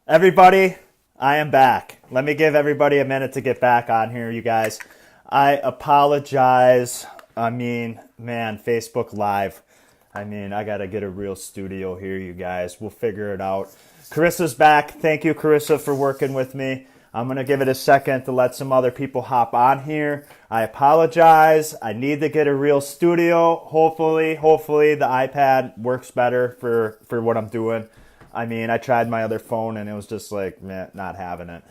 Everybody, I am back. Let me give everybody a minute to get back on here, you guys. I apologize. Man, Facebook Live. I got to get a real studio here, you guys. We'll figure it out. Carissa's back. Thank you, Carissa, for working with me. I'm going to give it a second to let some other people hop on here. I apologize. I need to get a real studio. Hopefully the iPad works better for what I'm doing. I tried my other phone and it was just like, not having it.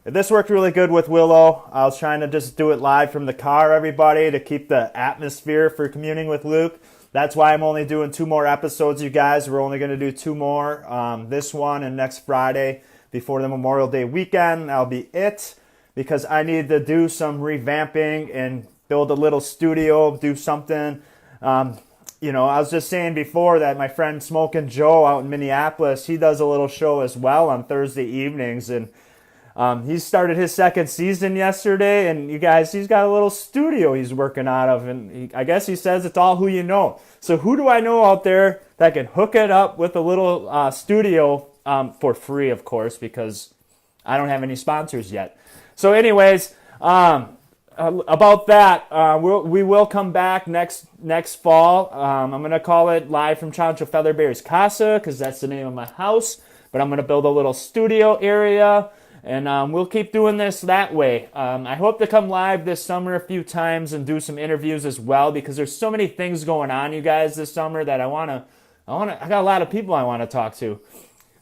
This worked really good with Willow. I was trying to just do it live from the car, everybody, to keep the atmosphere for Commuting with Luke. That's why I'm only doing 2 more episodes, you guys. We're only going to do 2 more, this one and next Friday before the Memorial Day weekend. That'll be it, because I need to do some revamping and build a little studio, do something. I was just saying before that my friend Smokin' Joe out in Minneapolis, he does a little show as well on Thursday evenings, and he started his 2nd season yesterday, and you guys, he's got a little studio he's working out of, and I guess he says it's all who you know. So who do I know out there that can hook it up with a little studio for free, of course, because I don't have any sponsors yet. So anyways, about that, we will come back next fall. I'm going to call it Live from Chancho Featherberry's Casa, because that's the name of my house. But I'm going to build a little studio area, and we'll keep doing this that way. I hope to come live this summer a few times and do some interviews as well, because there's so many things going on, you guys, this summer that I got a lot of people I want to talk to.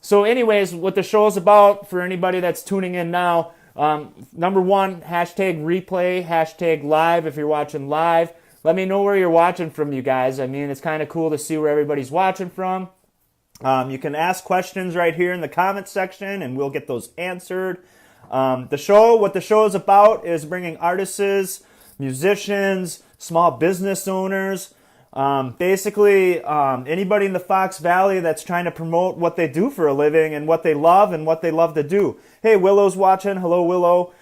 So anyways, what the show is about, for anybody that's tuning in now, number 1, hashtag replay, hashtag live if you're watching live. Let me know where you're watching from, you guys. It's kind of cool to see where everybody's watching from. You can ask questions right here in the comment section, and we'll get those answered. What the show is about is bringing artists, musicians, small business owners, basically anybody in the Fox Valley that's trying to promote what they do for a living and what they love to do. Hey, Willow's watching. Hello, Willow.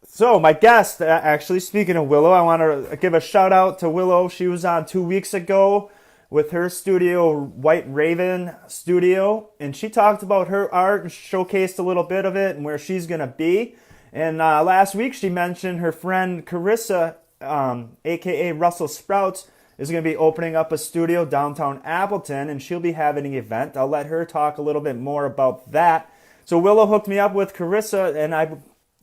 So my guest, actually, speaking of Willow, I want to give a shout out to Willow. She was on 2 weeks ago with her studio, White Raven Studio, and she talked about her art and showcased a little bit of it and where she's going to be. And last week she mentioned her friend Carissa, aka Russell Sprouts, is going to be opening up a studio downtown Appleton, and she'll be having an event. I'll let her talk a little bit more about that. So Willow hooked me up with Carissa, and I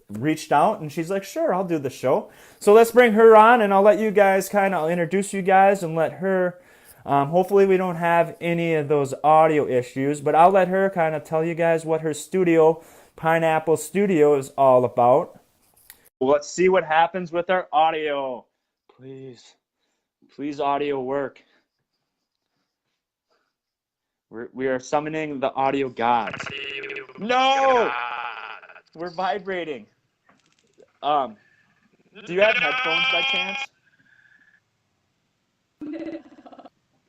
reached out, and she's like, sure, I'll do the show. So let's bring her on, and I'll let you guys I'll introduce you guys and let her, hopefully we don't have any of those audio issues, but I'll let her kind of tell you guys what her studio, Pineapple Studio, is all about. Let's see what happens with our audio. Please audio work. We are summoning the audio gods. No! We're vibrating. Do you have headphones by chance?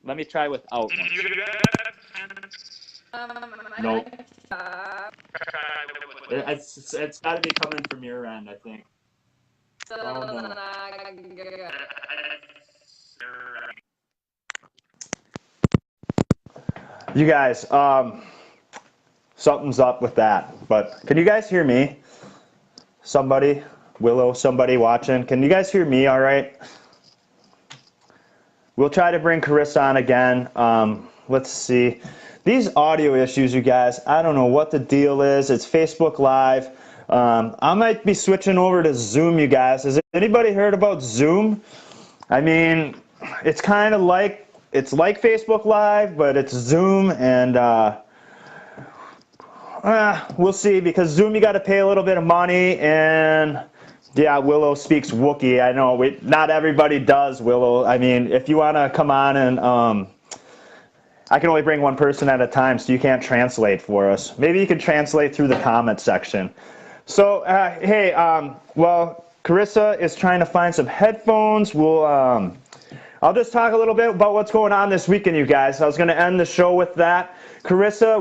Let me try without one. Nope. It's got to be coming from your end, I think. Oh, no. You guys, something's up with that. But can you guys hear me? Willow, somebody watching. Can you guys hear me all right? We'll try to bring Carissa on again. Let's see. These audio issues, you guys, I don't know what the deal is. It's Facebook Live. I might be switching over to Zoom, you guys. Has anybody heard about Zoom? It's kind of like, it's like Facebook Live, but it's Zoom, and we'll see, because Zoom you got to pay a little bit of money, and yeah, Willow speaks Wookiee. I know not everybody does, Willow. If you want to come on, and I can only bring one person at a time, so you can't translate for us. Maybe you can translate through the comment section. So, hey, well, Carissa is trying to find some headphones. I'll just talk a little bit about what's going on this weekend, you guys. I was going to end the show with that. Carissa,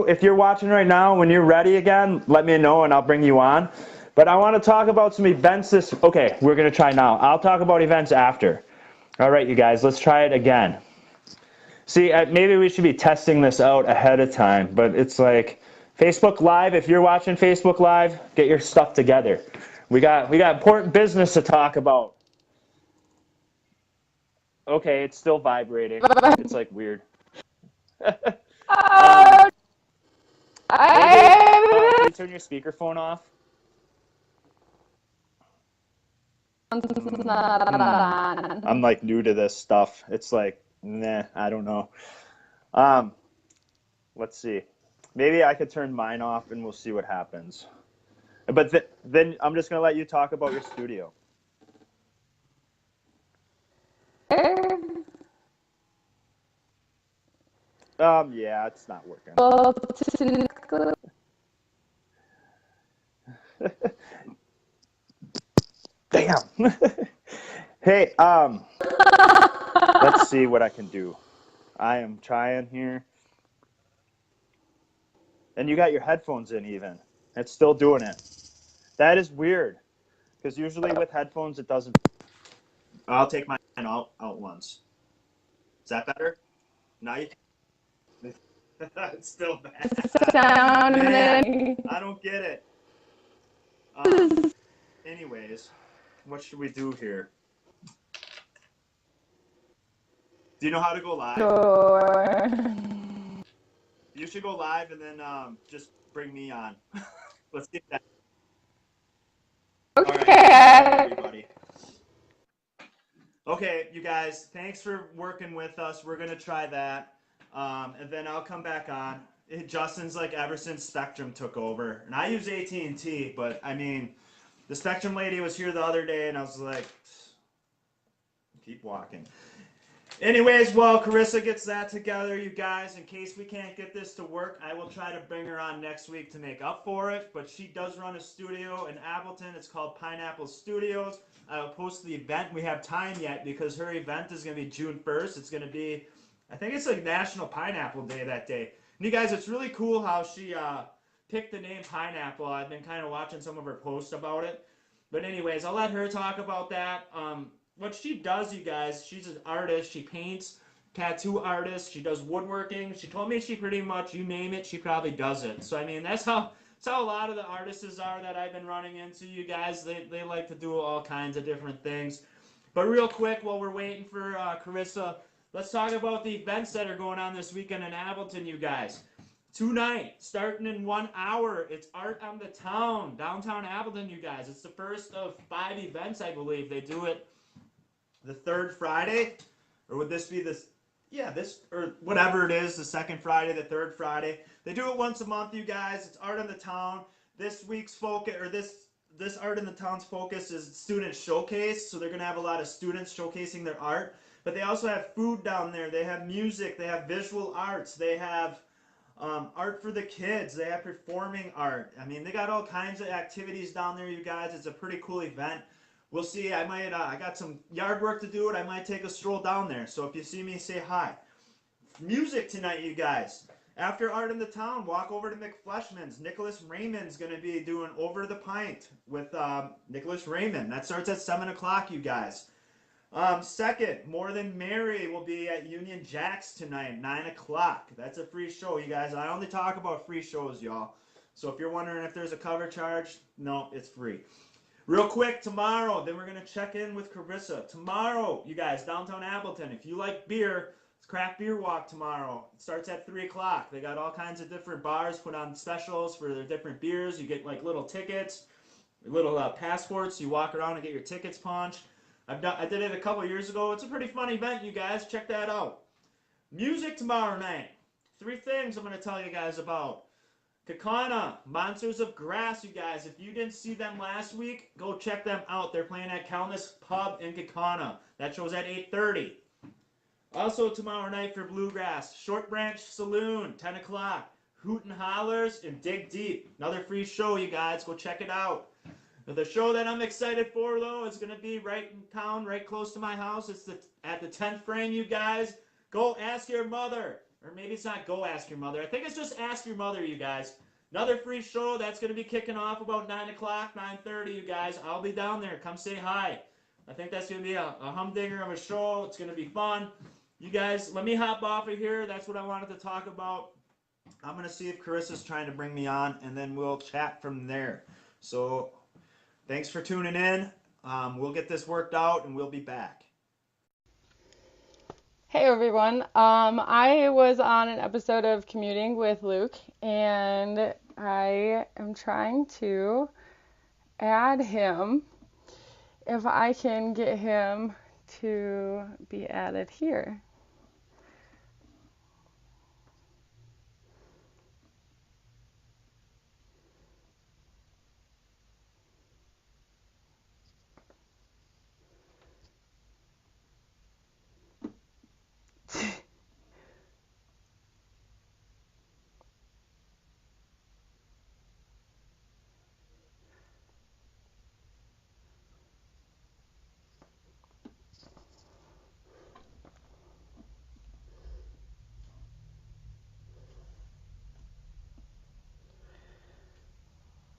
if you're watching right now, when you're ready again, let me know and I'll bring you on. But I want to talk about some events okay, we're going to try now. I'll talk about events after. All right, you guys, let's try it again. See, maybe we should be testing this out ahead of time, but it's like, Facebook Live, if you're watching Facebook Live, get your stuff together. We got important business to talk about. Okay, it's still vibrating. It's like weird. Hey, can you turn your speakerphone off? I'm like new to this stuff. It's like, nah, I don't know. Let's see. Maybe I could turn mine off and we'll see what happens. But then I'm just going to let you talk about your studio. Yeah, it's not working. Damn. Hey, let's see what I can do. I am trying here. And you got your headphones in even. It's still doing it. That is weird. Because usually with headphones, it doesn't. I'll take mine out once. Is that better? Now you can. It's still bad. Man, I don't get it. Anyways, what should we do here? Do you know how to go live? You should go live and then just bring me on. Let's get that. Okay. All right, everybody. Okay, you guys, thanks for working with us. We're going to try that. And then I'll come back on. Justin's like ever since Spectrum took over. And I use AT&T, but I mean, the Spectrum lady was here the other day and I was like, keep walking. Anyways, while Carissa gets that together, you guys, in case we can't get this to work, I will try to bring her on next week to make up for it. But she does run a studio in Appleton. It's called Pineapple Studios. I'll post the event. We have time yet because her event is going to be June 1st. It's going to be, I think it's like National Pineapple Day that day. And you guys, it's really cool how she picked the name Pineapple. I've been kind of watching some of her posts about it. But anyways, I'll let her talk about that. What she does, you guys, she's an artist. She paints, tattoo artist. She does woodworking. She told me she pretty much, you name it, she probably does it. So, I mean, that's how a lot of the artists are that I've been running into, you guys. They like to do all kinds of different things. But real quick, while we're waiting for Carissa, let's talk about the events that are going on this weekend in Appleton, you guys. Tonight, starting in 1 hour, it's Art on the Town, downtown Appleton, you guys. It's the first of 5 events, I believe. They do it the third Friday, or would this be this? Yeah, this, or whatever it is, the second Friday, the third Friday. They do it once a month, you guys. It's Art on the Town. This week's focus, or this Art in the Town's focus is student showcase. So they're going to have a lot of students showcasing their art. But they also have food down there. They have music. They have visual arts. They have art for the kids. They have performing art. I mean, they got all kinds of activities down there, you guys. It's a pretty cool event. We'll see. I might. I got some yard work to do, and I might take a stroll down there. So if you see me, say hi. Music tonight, you guys. After Art in the Town, walk over to McFleshman's. Nicholas Raymond's going to be doing Over the Pint with Nicholas Raymond. That starts at 7 o'clock, you guys. Second, More Than Mary will be at Union Jack's tonight, 9 o'clock. That's a free show, you guys. I only talk about free shows, y'all. So if you're wondering if there's a cover charge, no, it's free. Real quick, tomorrow, then we're going to check in with Carissa. Tomorrow, you guys, downtown Appleton, if you like beer, it's Craft Beer Walk tomorrow. It starts at 3 o'clock. They got all kinds of different bars put on specials for their different beers. You get like little tickets, little passports. You walk around and get your tickets punched. I did it a couple years ago. It's a pretty fun event, you guys. Check that out. Music tomorrow night. 3 things I'm going to tell you guys about. Kakana, Monsters of Grass, you guys. If you didn't see them last week, go check them out. They're playing at Calnus Pub in Kakana. That show's at 8:30. Also tomorrow night for Bluegrass, Short Branch Saloon, 10 o'clock. Hoot and Hollers and Dig Deep. Another free show, you guys. Go check it out. The show that I'm excited for, though, is going to be right in town, right close to my house. It's at the 10th frame, you guys. Go ask your mother. Or maybe it's not Go Ask Your Mother. I think it's just Ask Your Mother, you guys. Another free show that's going to be kicking off about 9 o'clock, 9:30, you guys. I'll be down there. Come say hi. I think that's going to be a humdinger of a show. It's going to be fun. You guys, let me hop off of here. That's what I wanted to talk about. I'm going to see if Carissa's trying to bring me on, and then we'll chat from there. So thanks for tuning in. We'll get this worked out, and we'll be back. Hey everyone. I was on an episode of Commuting with Luke, and I am trying to add him if I can get him to be added here.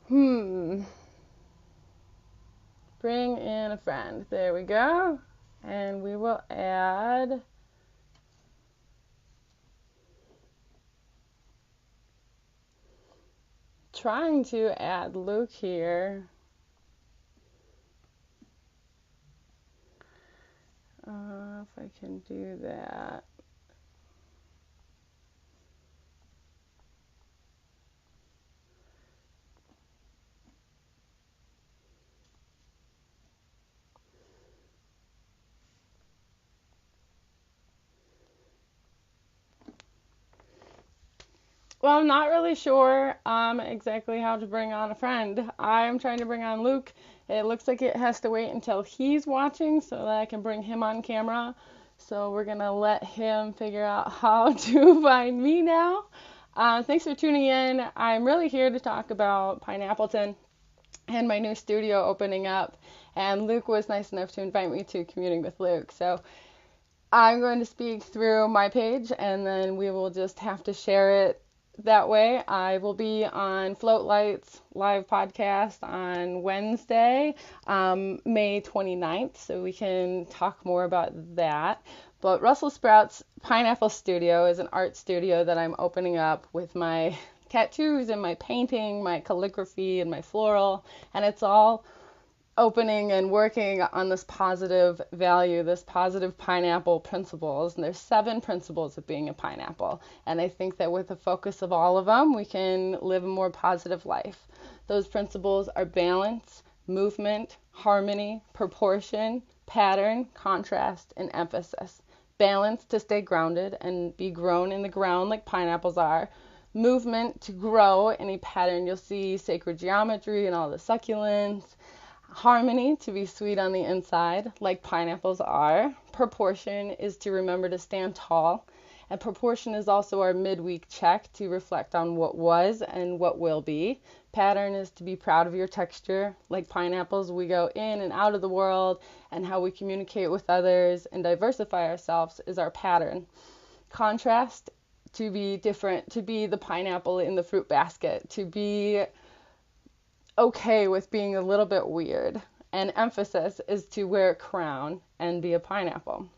Hmm. Bring in a friend. There we go. And we will add. Trying to add Luke here. If I can do that. Well, I'm not really sure exactly how to bring on a friend. I'm trying to bring on Luke. It looks like it has to wait until he's watching so that I can bring him on camera. So we're going to let him figure out how to find me now. Thanks for tuning in. I'm really here to talk about Pineappleton and my new studio opening up. And Luke was nice enough to invite me to Commuting with Luke. So I'm going to speak through my page and then we will just have to share it that way. I will be on Float Lights live podcast on Wednesday, May 29th, so we can talk more about that. But Russell Sprout's Pineapple Studio is an art studio that I'm opening up with my tattoos and my painting, my calligraphy, and my floral, and it's all opening and working on this positive value, this positive pineapple principles. And there's 7 principles of being a pineapple. And I think that with the focus of all of them, we can live a more positive life. Those principles are balance, movement, harmony, proportion, pattern, contrast, and emphasis. Balance to stay grounded and be grown in the ground like pineapples are. Movement to grow any pattern. You'll see sacred geometry and all the succulents. Harmony, to be sweet on the inside, like pineapples are. Proportion is to remember to stand tall. And proportion is also our midweek check to reflect on what was and what will be. Pattern is to be proud of your texture. Like pineapples, we go in and out of the world, and how we communicate with others and diversify ourselves is our pattern. Contrast, to be different, to be the pineapple in the fruit basket, to be okay with being a little bit weird. And emphasis is to wear a crown and be a pineapple.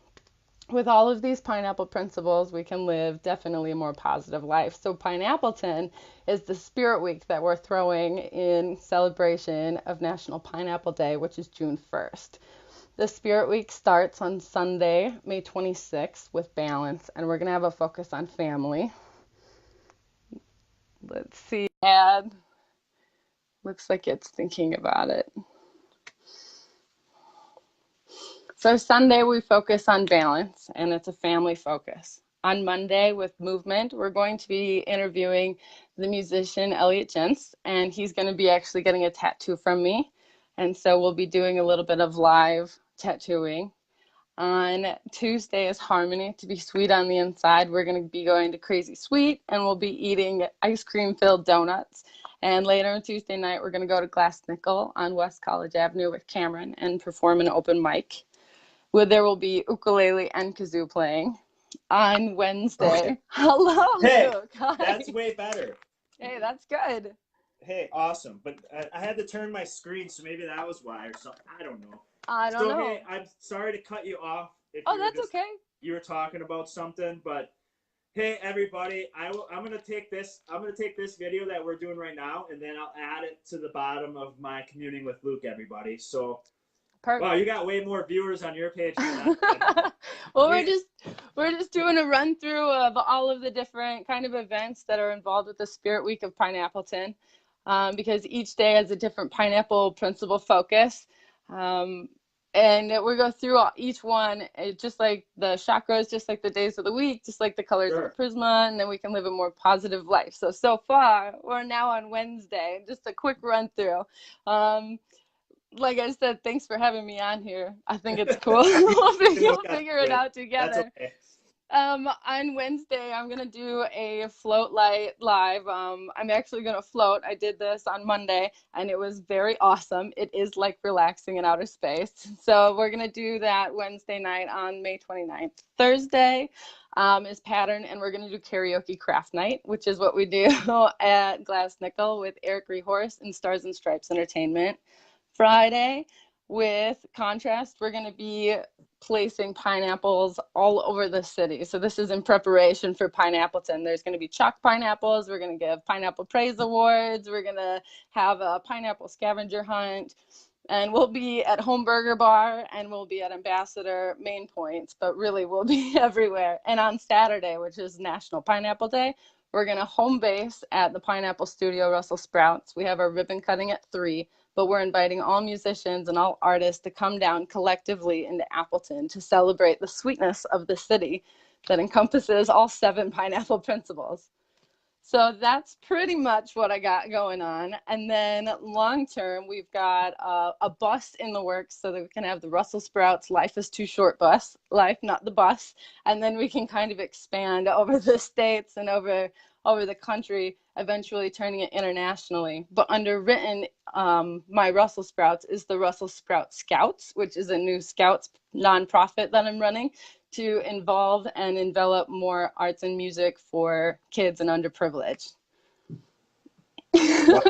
With all of these pineapple principles, we can live definitely a more positive life. So Pineappleton is the spirit week that we're throwing in celebration of National Pineapple Day, which is June 1st. The spirit week starts on Sunday, May 26th with balance, and we're going to have a focus on family. Let's see. Add. Looks like it's thinking about it. So Sunday we focus on balance, and it's a family focus. On Monday with movement, we're going to be interviewing the musician Elliot Jentz, and he's going to be actually getting a tattoo from me. And so we'll be doing a little bit of live tattooing. On Tuesday is harmony, to be sweet on the inside. We're going to be going to Crazy Sweet, and we'll be eating ice cream filled donuts. And later on Tuesday night, we're going to go to Glass Nickel on West College Avenue with Cameron and perform an open mic where there will be ukulele and kazoo playing. On Wednesday. Okay. Hello, Hey, Luke. Hi. that's way better. Hey, that's good. Hey, awesome. But I had to turn my screen, so maybe that was why or something. I don't know. I don't So, know. hey, I'm sorry to cut you off if Oh, you were that's just okay. you were talking about something, but Hey everybody, I'm gonna take this. I'm gonna take this video that we're doing right now, and then I'll add it to the bottom of my commuting with Luke. Everybody, so wow, Perfect. you got way more viewers on your page than I did. Well, Sweet. we're just doing a run through of all of the different kind of events that are involved with the Spirit Week of Pineappleton, because each day has a different pineapple principle focus. Um, and we go through each one, just like the chakras, just like the days of the week, just like the colors of the Sure. prisma, and then we can live a more positive life. So far, we're now on Wednesday. Just a quick run through. Um, like I said, thanks for having me on here. I think it's cool. You can We'll look on figure it it. out That's together. okay. On Wednesday, I'm gonna do a float light live. I'm actually gonna float. I did this on Monday, and it was very awesome. It is like relaxing in outer space. So we're gonna do that Wednesday night on May 29th. Thursday is pattern, and we're gonna do karaoke craft night, which is what we do at Glass Nickel with Eric Rehorse and Stars and Stripes Entertainment. Friday, with contrast, we're going to be placing pineapples all over the city. So this is in preparation for Pineappleton. There's going to be chalk pineapples. We're going to give pineapple praise awards. We're going to have a pineapple scavenger hunt. And we'll be at Home Burger Bar and we'll be at Ambassador Main Points, but really we'll be everywhere. And on Saturday, which is National Pineapple Day, we're going to home base at the Pineapple Studio Russell Sprouts. We have our ribbon cutting at 3, but we're inviting all musicians and all artists to come down collectively into Appleton to celebrate the sweetness of the city that encompasses all 7 pineapple principles. So that's pretty much what I got going on. And then long term, we've got a bus in the works so that we can have the Russell Sprouts Life is Too Short bus, life, not the bus. And then we can kind of expand over the states and over the country, eventually turning it internationally. But underwritten, my Russell Sprouts is the Russell Sprout Scouts, which is a new Scouts nonprofit that I'm running to involve and envelop more arts and music for kids and underprivileged. Wow.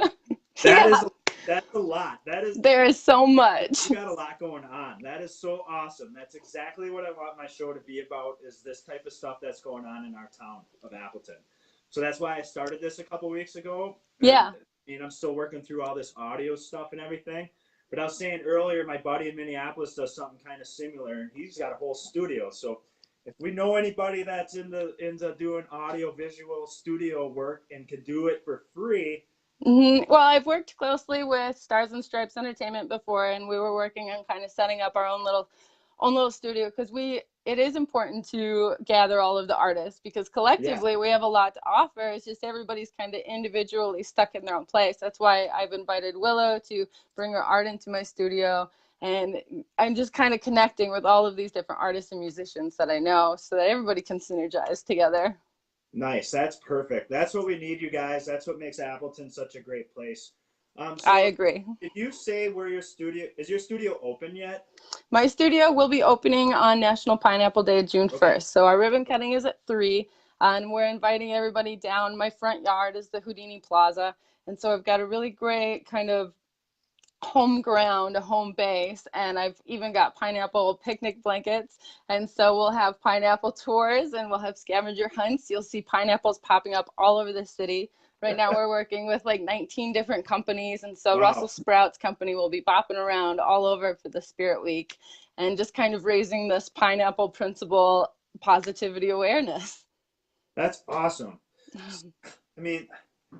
That Yeah, is that's a lot. That is there is so much. you got a lot going on. That is so awesome. That's exactly what I want my show to be about. Is this type of stuff that's going on in our town of Appleton. So that's why I started this a couple weeks ago. And Yeah. I mean, I'm still working through all this audio stuff and everything. But I was saying earlier, my buddy in Minneapolis does something kind of similar, and he's got a whole studio. So if we know anybody that's into doing audio visual studio work and can do it for free, Well, I've worked closely with Stars and Stripes Entertainment before, and we were working on kind of setting up our own little studio because it is important to gather all of the artists because yeah, collectively we have a lot to offer. It's just everybody's kind of individually stuck in their own place. That's why I've invited Willow to bring her art into my studio. And I'm just kind of connecting with all of these different artists and musicians that I know so that everybody can synergize together. nice. That's perfect. That's what we need, you guys. That's what makes Appleton such a great place. I So agree. did you say where your studio is? Your studio open yet? My studio will be opening on National Pineapple Day, June Okay. 1st. So our ribbon cutting is at 3, and we're inviting everybody down. My front yard is the Houdini Plaza, and so I've got a really great kind of home ground, a home base, and I've even got pineapple picnic blankets. And so we'll have pineapple tours and we'll have scavenger hunts. You'll see pineapples popping up all over the city. Right now we're working with like 19 different companies, and so Russell Wow. Sprouts company will be bopping around all over for the Spirit Week and just kind of raising this pineapple principle positivity awareness. That's awesome. I mean,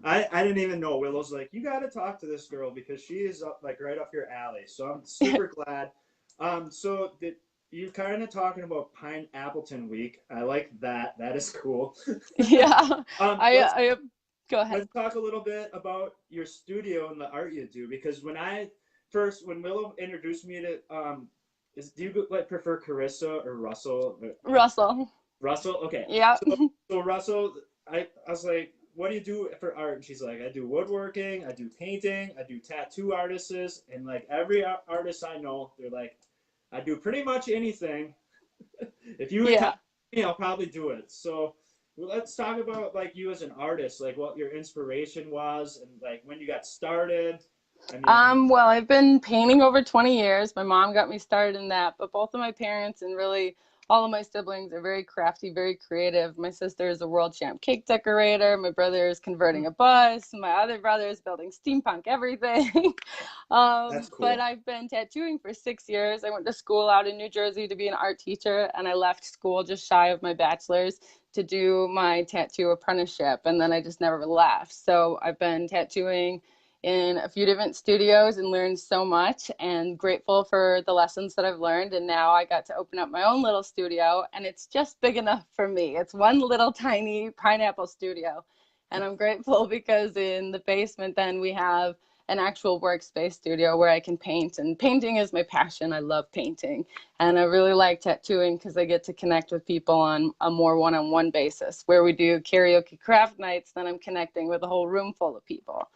I didn't even know. Willow's like, you got to talk to this girl because she is up like right up your alley. So I'm super glad. So did you kind of talking about Pine Appleton Week? I like that. That is cool. Yeah, um, I, let's I go let's ahead. talk a little bit about your studio and the art you do because when Willow introduced me to do you like prefer Carissa or Russell? Russell. Russell, okay. Yeah. So Russell, I was like, what do you do for art? And she's like, I do woodworking, I do painting, I do tattoo artists, and like every artist I know, they're like, I do pretty much anything. If you would tell Yeah. me, I'll probably do it. So well, let's talk about like you as an artist, like what your inspiration was, and like when you got started. I mean, Well, I've been painting over 20 years. My mom got me started in that, but both of my parents and really all of my siblings are very crafty, very creative. My sister is a world champ cake decorator. My brother is converting a bus. My other brother is building steampunk everything. That's But cool. I've been tattooing for 6 years. I went to school out in New Jersey to be an art teacher, and I left school just shy of my bachelor's to do my tattoo apprenticeship, and then I just never left. So I've been tattooing in a few different studios and learned so much, and grateful for the lessons that I've learned. And now I got to open up my own little studio, and it's just big enough for me. It's one little tiny pineapple studio. And I'm grateful because in the basement then we have an actual workspace studio where I can paint, and painting is my passion. I love painting, and I really like tattooing because I get to connect with people on a more one-on-one basis. Where we do karaoke craft nights, then I'm connecting with a whole room full of people.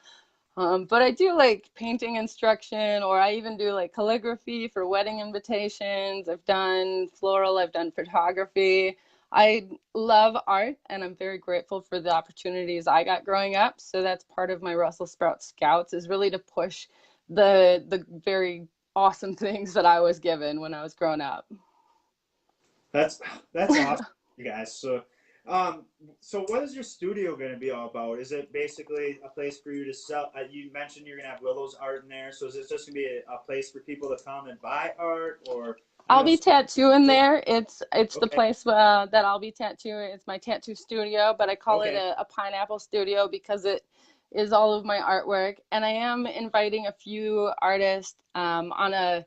But I do like painting instruction, or I even do like calligraphy for wedding invitations. I've done floral, I've done photography. I love art, and I'm very grateful for the opportunities I got growing up. So that's part of my Russell Sprout Scouts, is really to push the very awesome things that I was given when I was growing up. That's that's awesome, you guys. Um, so what is your studio going to be all about? Is it basically a place for you to sell? You mentioned you're going to have Willow's art in there, so is it just going to be a place for people to come and buy art, or I I'll know be some. tattooing there. It's the Okay, place that I'll be tattooing. It's my tattoo studio, but I call it okay, a pineapple studio because it is all of my artwork. And I am inviting a few artists on a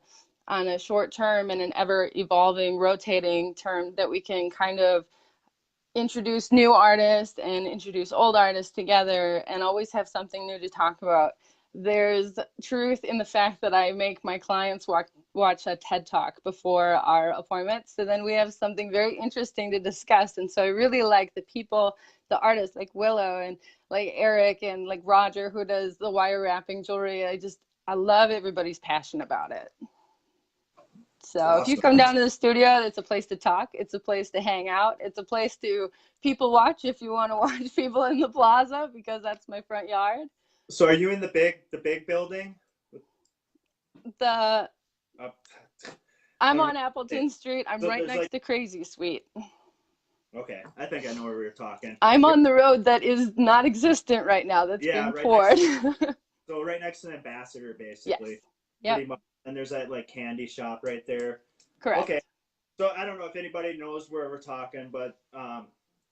short term and an ever evolving, rotating term that we can kind of introduce new artists and introduce old artists together and always have something new to talk about. There's truth in the fact that I make my clients watch a TED Talk before our appointments. So then we have something very interesting to discuss. And so I really like the people, the artists like Willow and like Eric and like Roger, who does the wire wrapping jewelry. I love everybody's passion about it. So if you awesome. come down to the studio, it's a place to talk. It's a place to hang out. It's a place to people watch if you want to watch people in the plaza, because that's my front yard. So are you in the big building? The Uh, I I'm don't know. on Appleton Street. I'm So right there's next like, to Crazy Suite. okay, I think I know where we were talking. I'm You're, on the road that is not existent right now. That's yeah, been right next poured. to, so right next to the ambassador, Yes. basically, Yep. pretty much. And there's that like candy shop right there. Okay, Correct. so I don't know if anybody knows where we're talking, but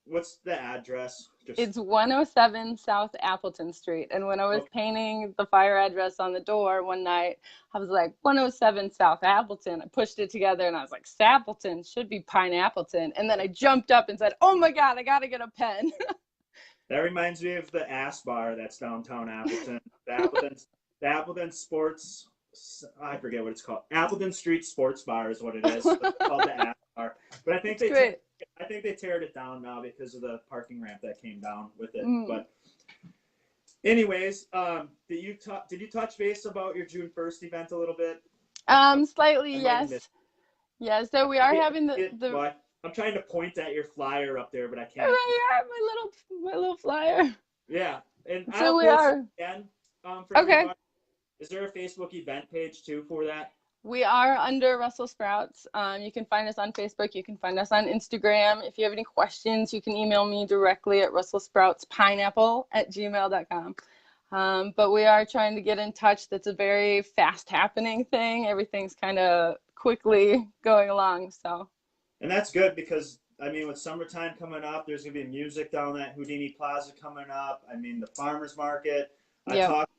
what's the address? Just It's 107 South Appleton Street. And when I was okay. painting the fire address on the door one night, I was like, 107 South Appleton. I pushed it together and I was like, Sappleton should be Pineappleton. And then I jumped up and said, oh my God, I got to get a pen. That reminds me of the Ass Bar that's downtown Appleton. The Appleton Sports. I forget what it's called. Appleton Street Sports Bar is what it is. But it's called the Ass Bar. But I think It's they tear, great. I think they teared it down now because of the parking ramp that came down with it. Mm. But anyways, did you touch base about your June 1st event a little bit? Slightly, I might have missed. yes. Yeah, so we are having the Well, I'm trying to point at your flyer up there, but I can't. right here, my little flyer. Yeah, and I'll So we post it are. again for Okay. everybody. Is there a Facebook event page too for that? We are under Russell Sprouts. You can find us on Facebook. You can find us on Instagram. If you have any questions, you can email me directly at russellsproutspineapple@gmail.com. But we are trying to get in touch. That's a very fast happening thing. Everything's kind of quickly going along. So, And that's good because I mean, with summertime coming up, there's gonna be music down at Houdini Plaza coming up. I mean, the farmers market. I yep, talked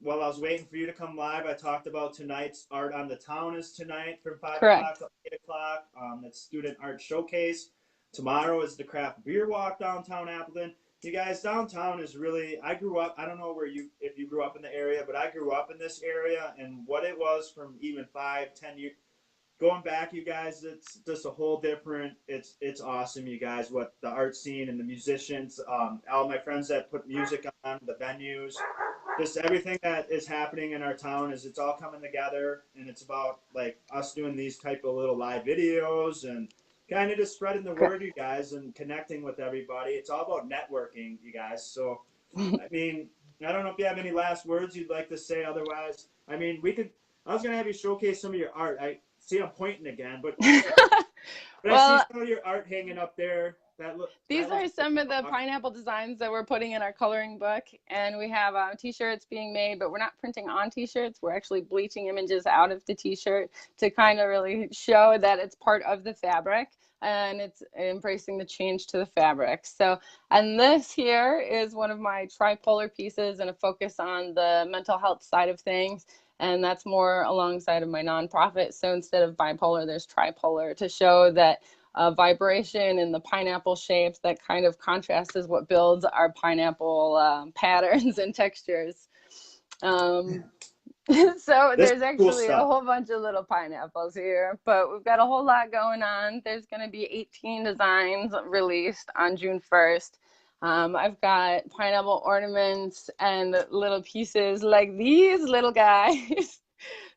while I was waiting for you to come live. I talked about tonight's art on the town is tonight from 5 o'clock correct. to 8 o'clock. That's student art showcase. Tomorrow is the craft beer walk downtown Appleton. You guys, downtown is really. I grew up. I don't know where you if you grew up in the area, but I grew up in this area, and what it was from even 5, 10 years going back, you guys, it's just a whole different. It's awesome, you guys. What the art scene and the musicians, all my friends that put music on the venues, just everything that is happening in our town is it's all coming together, and it's about like us doing these type of little live videos and kind of just spreading the Correct. word, you guys, and connecting with everybody. It's all about networking, you guys. So, I mean, I don't know if you have any last words you'd like to say. Otherwise, I mean, we could. I was gonna have you showcase some of your art. See, I'm pointing again, but I see Well, some of your art hanging up there. these That looks are like some of a the rock. pineapple designs that we're putting in our coloring book, and we have t-shirts being made, but we're not printing on t-shirts. We're actually bleaching images out of the t-shirt to kind of really show that it's part of the fabric and it's embracing the change to the fabric. So, and this here is one of my tripolar pieces and a focus on the mental health side of things. And that's more alongside of my nonprofit. So instead of bipolar, there's tripolar to show that vibration in the pineapple shapes that kind of contrast is what builds our pineapple patterns and textures. Um, so This is there's cool actually a stuff. whole bunch of little pineapples here, but we've got a whole lot going on. There's going to be 18 designs released on June 1st. I've got pineapple ornaments and little pieces like these little guys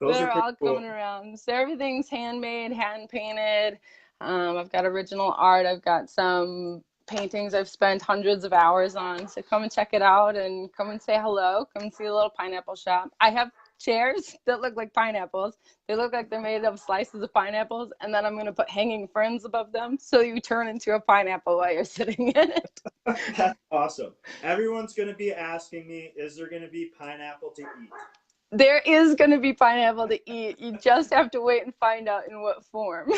Those that are are pretty all coming cool. around. So everything's handmade, hand painted. I've got original art. I've got some paintings I've spent hundreds of hours on. So come and check it out and come and say hello. Come and see a little pineapple shop. I have chairs that look like pineapples. They look like they're made of slices of pineapples, and then I'm going to put hanging ferns above them so you turn into a pineapple while you're sitting in it. That's awesome. Everyone's going to be asking me, is there going to be pineapple to eat? There is going to be pineapple to eat. You just have to wait and find out in what form.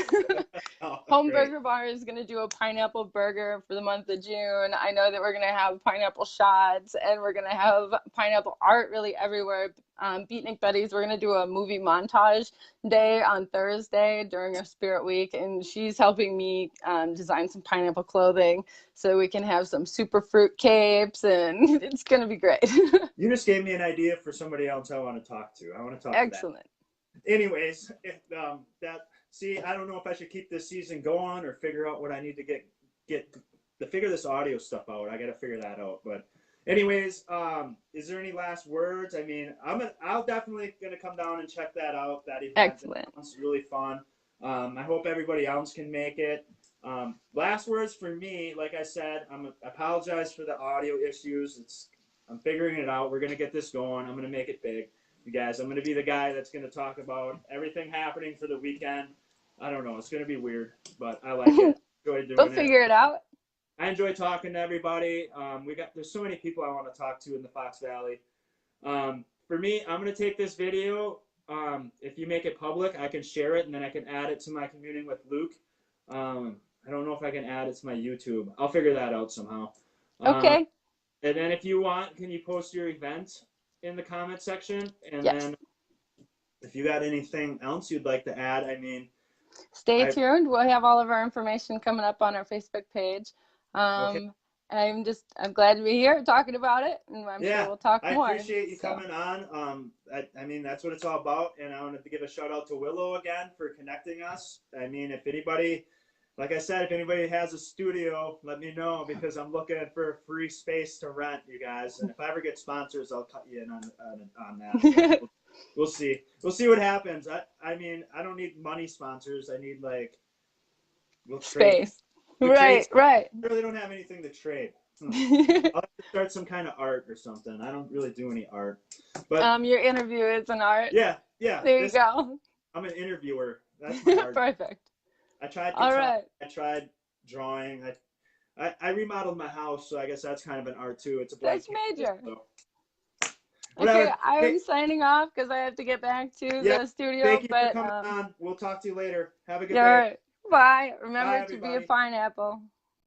Oh, Home great. Burger Bar is going to do a pineapple burger for the month of June. I know that we're going to have pineapple shots and we're going to have pineapple art really everywhere. Beatnik Betty's, we're going to do a movie montage day on Thursday during our Spirit Week, and she's helping me design some pineapple clothing so we can have some super fruit capes, and it's going to be great. You just gave me an idea for somebody else I want to talk to. I want to talk to that. Excellent. Anyways, I don't know if I should keep this season going or figure out what I need to get to figure this audio stuff out. I got to figure that out. But anyways, is there any last words? I mean, I'll definitely gonna come down and check that out. That event. Excellent. It's really fun. I hope everybody else can make it. Last words for me, like I said, I apologize for the audio issues. I'm figuring it out. We're gonna get this going. I'm gonna make it big. You guys, I'm gonna be the guy that's gonna talk about everything happening for the weekend. I don't know. It's gonna be weird, but I like it. Enjoy They'll doing it. figure it out. I enjoy talking to everybody. There's so many people I want to talk to in the Fox Valley. For me, I'm gonna take this video. If you make it public, I can share it and then I can add it to my Commuting with Luke. I don't know if I can add it to my YouTube. I'll figure that out somehow. Okay. And then if you want, can you post your event in the comment section? And Yes. then if you got anything else you'd like to add, I mean, Stay tuned. We'll have all of our information coming up on our Facebook page. okay. I'm glad to be here talking about it, and I'm sure we'll talk I more. appreciate you coming on. I mean, that's what it's all about. And I wanted to give a shout out to Willow again for connecting us. I mean, if anybody, like I said, if anybody has a studio, let me know because I'm looking for free space to rent, you guys. And if I ever get sponsors, I'll cut you in on that. We'll see. We'll see what happens. I mean, I don't need money sponsors. I need Space. We'll Right. I really don't have anything to trade. I'll have to start some kind of art or something. I don't really do any art. But your interview is an art. Yeah. There you go. I'm an interviewer. That's my art. Perfect. I tried guitar. All right. I tried drawing. I remodeled my house, so I guess that's kind of an art too. It's a That's blank major. canvas, so. Okay, I'm signing off because I have to get back to the studio. Thank you for coming on. We'll talk to you later. Have a good day. All right. Bye. Remember Bye, to be a everybody. pineapple.